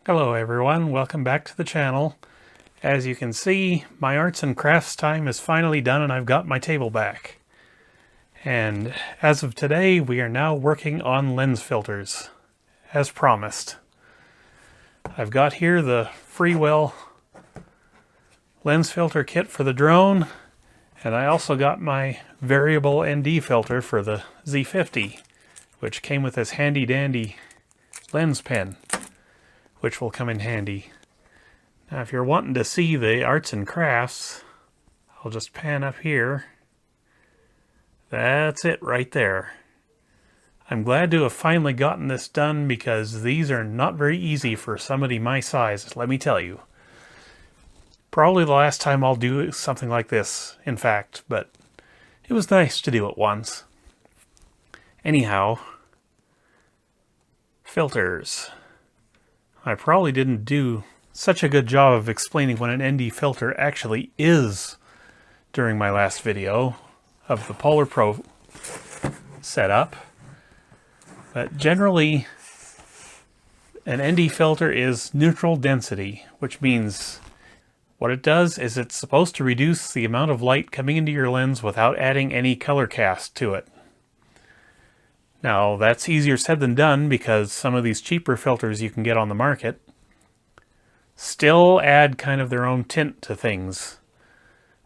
Hello everyone, welcome back to the channel. As you can see, my arts and crafts time is finally done and I've got my table back. And as of today, we are now working on lens filters, as promised. I've got here the Freewell lens filter kit for the drone, and I also got my variable ND filter for the Z50, which came with this handy dandy lens pen, which will come in handy. Now if you're wanting to see the arts and crafts, I'll just pan up here. That's it right there. I'm glad to have finally gotten this done because these are not very easy for somebody my size, let me tell you. Probably the last time I'll do something like this, in fact, but it was nice to do it once. Anyhow, filters. I probably didn't do such a good job of explaining what an ND filter actually is during my last video of the Polar Pro setup. But generally, an ND filter is neutral density, which means what it does is it's supposed to reduce the amount of light coming into your lens without adding any color cast to it. Now, that's easier said than done because some of these cheaper filters you can get on the market still add kind of their own tint to things,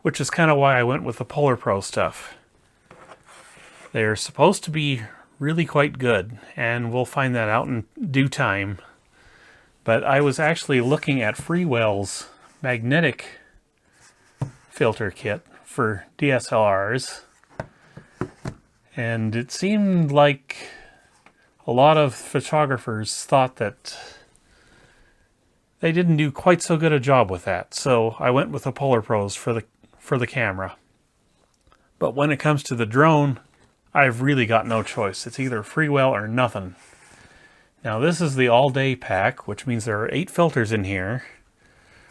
which is kind of why I went with the Polar Pro stuff. They're supposed to be really quite good, and we'll find that out in due time. But I was actually looking at Freewell's magnetic filter kit for DSLRs, and it seemed like a lot of photographers thought that they didn't do quite so good a job with that. So I went with the Polar Pros for the camera. But when it comes to the drone, I've really got no choice. It's either Freewell or nothing. Now this is the all-day pack, which means there are 8 filters in here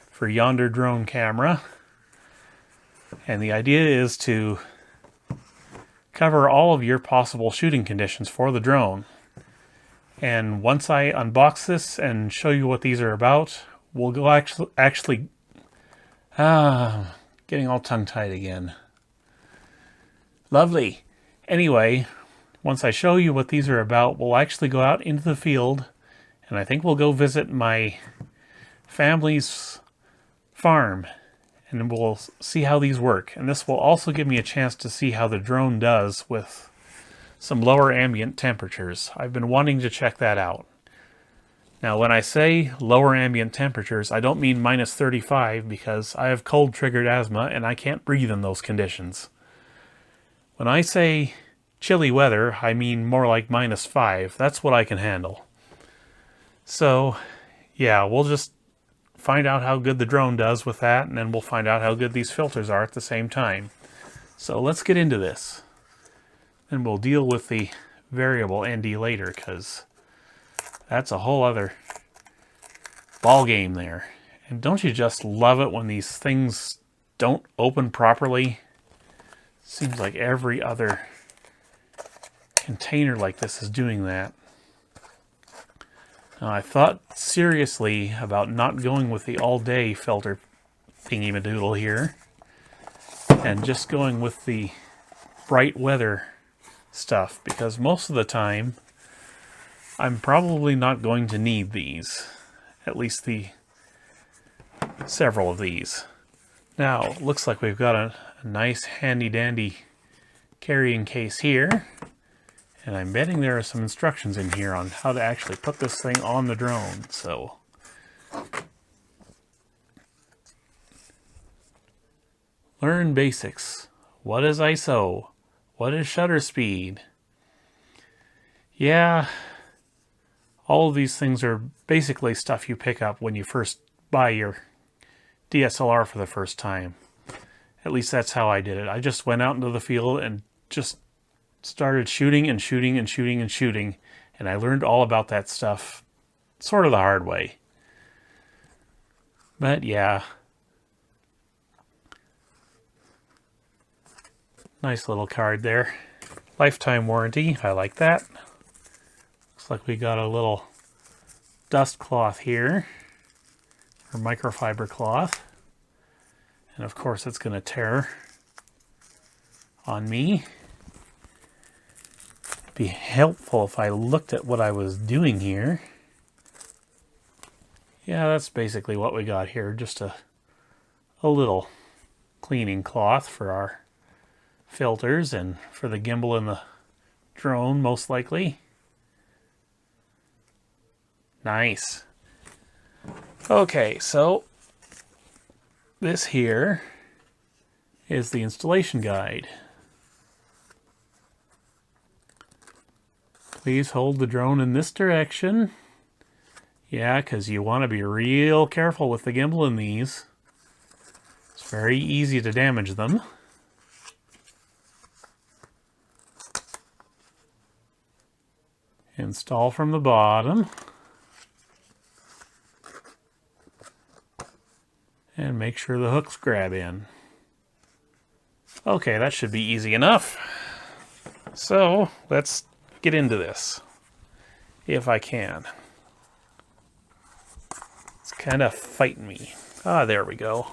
for yonder drone camera. And the idea is to cover all of your possible shooting conditions for the drone. And once I unbox this and show you what these are about, we'll go actually getting all tongue-tied again. Lovely. Anyway, once I show you what these are about, we'll actually go out into the field, and I think we'll go visit my family's farm, and we'll see how these work. And this will also give me a chance to see how the drone does with some lower ambient temperatures. I've been wanting to check that out. Now when I say lower ambient temperatures, I don't mean minus 35 because I have cold triggered asthma and I can't breathe in those conditions. When I say chilly weather, I mean more like minus 5. That's what I can handle. So yeah, we'll just find out how good the drone does with that, and then we'll find out how good these filters are at the same time. So let's get into this. And we'll deal with the variable ND later, because that's a whole other ball game there. And don't you just love it when these things don't open properly? Seems like every other container like this is doing that. Now, I thought seriously about not going with the all-day filter thingy-madoodle here and just going with the bright weather stuff, because most of the time I'm probably not going to need these, at least the several of these. Now, looks like we've got a nice handy-dandy carrying case here. And I'm betting there are some instructions in here on how to actually put this thing on the drone, so. Learn basics. What is ISO? What is shutter speed? Yeah, all of these things are basically stuff you pick up when you first buy your DSLR for the first time. At least that's how I did it. I just went out into the field and just started shooting and shooting and shooting and shooting, and I learned all about that stuff sort of the hard way. But yeah, nice little card there. Lifetime warranty, I like that. Looks like we got a little dust cloth here, or microfiber cloth. And of course it's going to tear on me. It'd be helpful if I looked at what I was doing here. Yeah, that's basically what we got here. Just a little cleaning cloth for our filters and for the gimbal and the drone, most likely. Nice. Okay, so this here is the installation guide. Please hold the drone in this direction. Yeah, because you want to be real careful with the gimbal in these. It's very easy to damage them. Install from the bottom. And make sure the hooks grab in. Okay, that should be easy enough. So, let's get into this, if I can. It's kind of fighting me. Ah, there we go.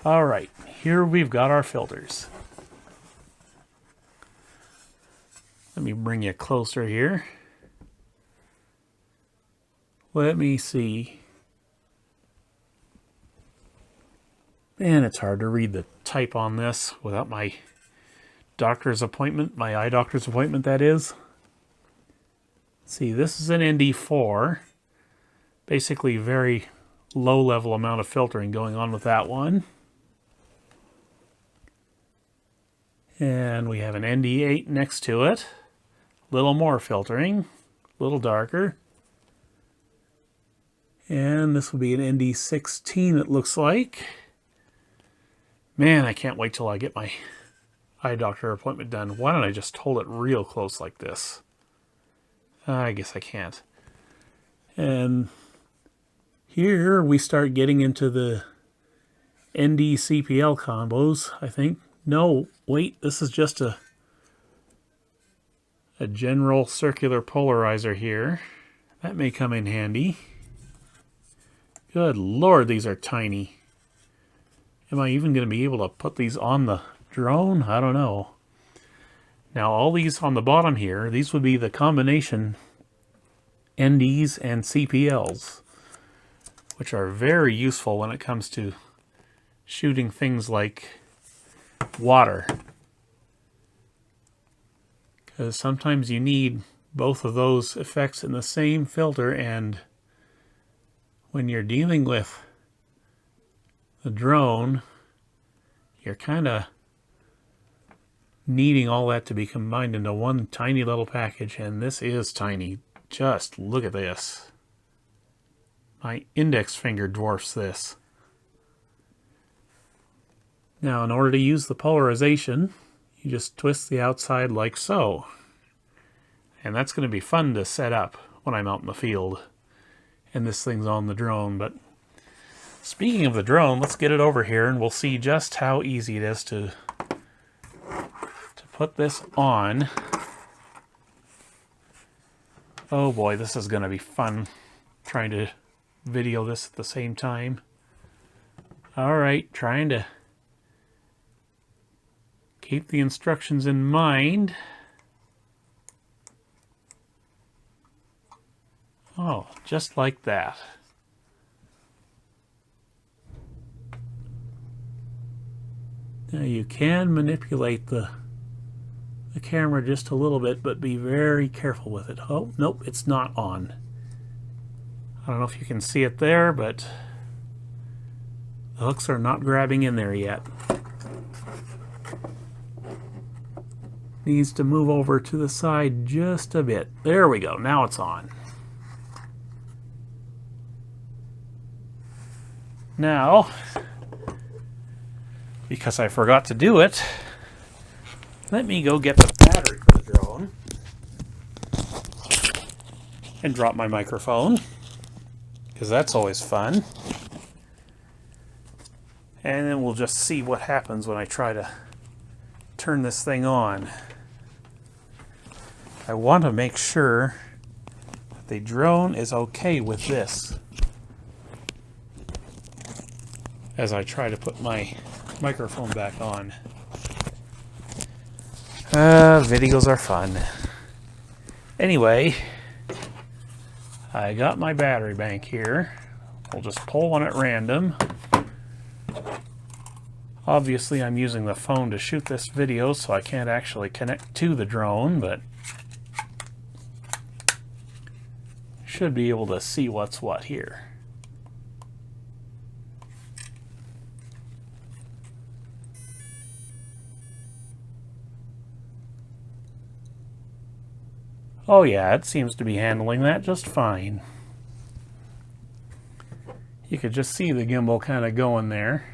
All right, here we've got our filters. Let me bring you closer here. Let me see. Man, it's hard to read the type on this without my doctor's appointment, my eye doctor's appointment, that is. See, this is an ND4. Basically, very low level amount of filtering going on with that one. And we have an ND8 next to it. A little more filtering, a little darker. And this will be an ND16, it looks like. Man, I can't wait till I get my eye doctor appointment done. Why don't I just hold it real close like this? I guess I can't. And here we start getting into the ND CPL combos, I think. No, wait, this is just a general circular polarizer here. That may come in handy. Good Lord, these are tiny. Am I even going to be able to put these on the drone? I don't know. Now all these on the bottom here, these would be the combination NDs and CPLs, which are very useful when it comes to shooting things like water. Because sometimes you need both of those effects in the same filter, and when you're dealing with the drone, you're kind of needing all that to be combined into one tiny little package, and this is tiny. Just look at this. My index finger dwarfs this. Now, in order to use the polarization, you just twist the outside like so. And that's going to be fun to set up when I'm out in the field and this thing's on the drone. But speaking of the drone, let's get it over here and we'll see just how easy it is to put this on. Oh boy, this is going to be fun trying to video this at the same time. Alright, trying to keep the instructions in mind. Oh, just like that. Now you can manipulate the camera just a little bit, but be very careful with it. Oh, nope, it's not on. I don't know if you can see it there, but the hooks are not grabbing in there yet. Needs to move over to the side just a bit. There we go, now it's on. Now, because I forgot to do it, let me go get the battery for the drone and drop my microphone, because that's always fun. And then we'll just see what happens when I try to turn this thing on. I want to make sure that the drone is okay with this. As I try to put my microphone back on. Videos are fun. Anyway, I got my battery bank here. We'll just pull one at random. Obviously, I'm using the phone to shoot this video, so I can't actually connect to the drone, but should be able to see what's what here. Oh yeah, it seems to be handling that just fine. You could just see the gimbal kind of going there.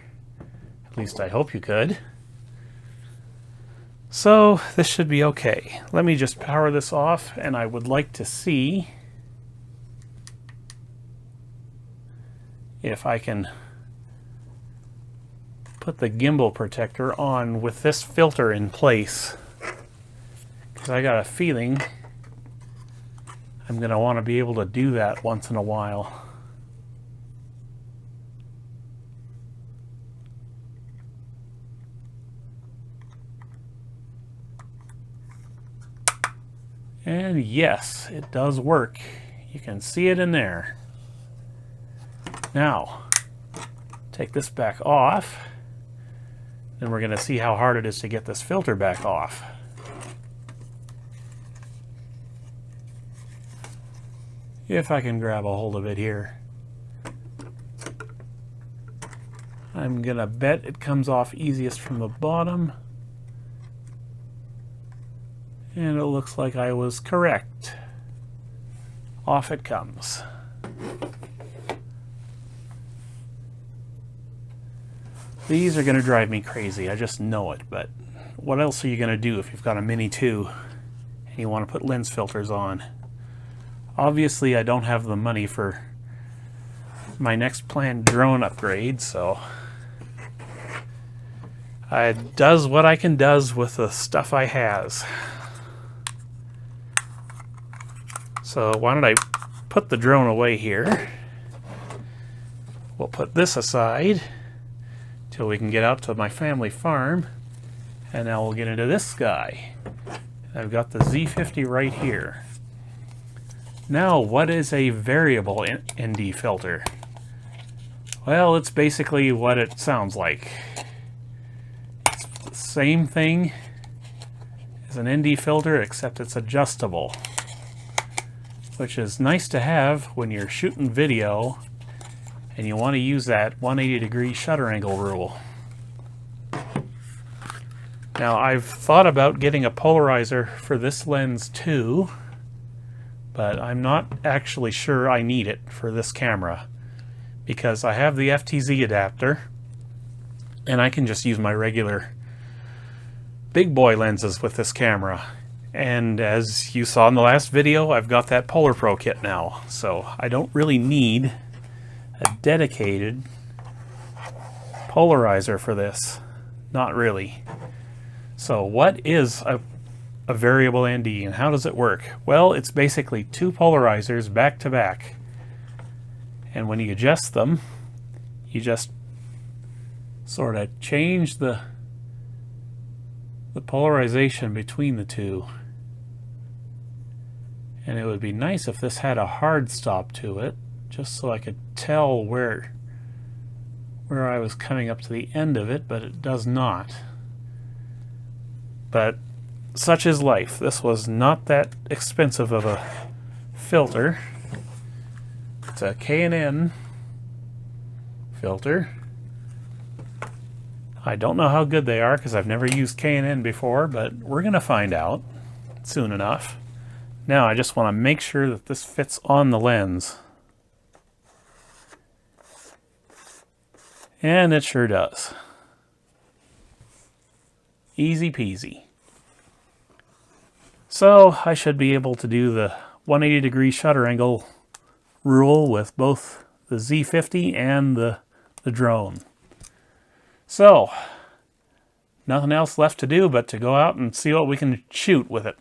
At least I hope you could. So this should be okay. Let me just power this off, and I would like to see if I can put the gimbal protector on with this filter in place. Because I got a feeling I'm going to want to be able to do that once in a while. And yes, it does work. You can see it in there. Now, take this back off. Then we're going to see how hard it is to get this filter back off. If I can grab a hold of it here. I'm going to bet it comes off easiest from the bottom. And it looks like I was correct. Off it comes. These are going to drive me crazy, I just know it, but what else are you going to do if you've got a Mini 2 and you want to put lens filters on? Obviously, I don't have the money for my next planned drone upgrade, so I does what I can does with the stuff I has. So why don't I put the drone away here? We'll put this aside till we can get out to my family farm, and now we'll get into this guy. I've got the Z50 right here. Now, what is a variable ND filter? Well, it's basically what it sounds like. It's the same thing as an ND filter, except it's adjustable, which is nice to have when you're shooting video and you want to use that 180-degree shutter angle rule. Now, I've thought about getting a polarizer for this lens too, but I'm not actually sure I need it for this camera because I have the FTZ adapter and I can just use my regular big boy lenses with this camera. And as you saw in the last video, I've got that Polar Pro kit now, so I don't really need a dedicated polarizer for this. Not really. So what is a variable ND and how does it work? Well, it's basically two polarizers back to back. And when you adjust them, you just sort of change the polarization between the two. And it would be nice if this had a hard stop to it, just so I could tell where I was coming up to the end of it, but it does not. But such is life. This was not that expensive of a filter. It's a K&N filter. I don't know how good they are because I've never used K&N before, but we're going to find out soon enough. Now I just want to make sure that this fits on the lens. And it sure does. Easy peasy. So I should be able to do the 180-degree shutter angle rule with both the Z50 and the drone. So, nothing else left to do but to go out and see what we can shoot with it.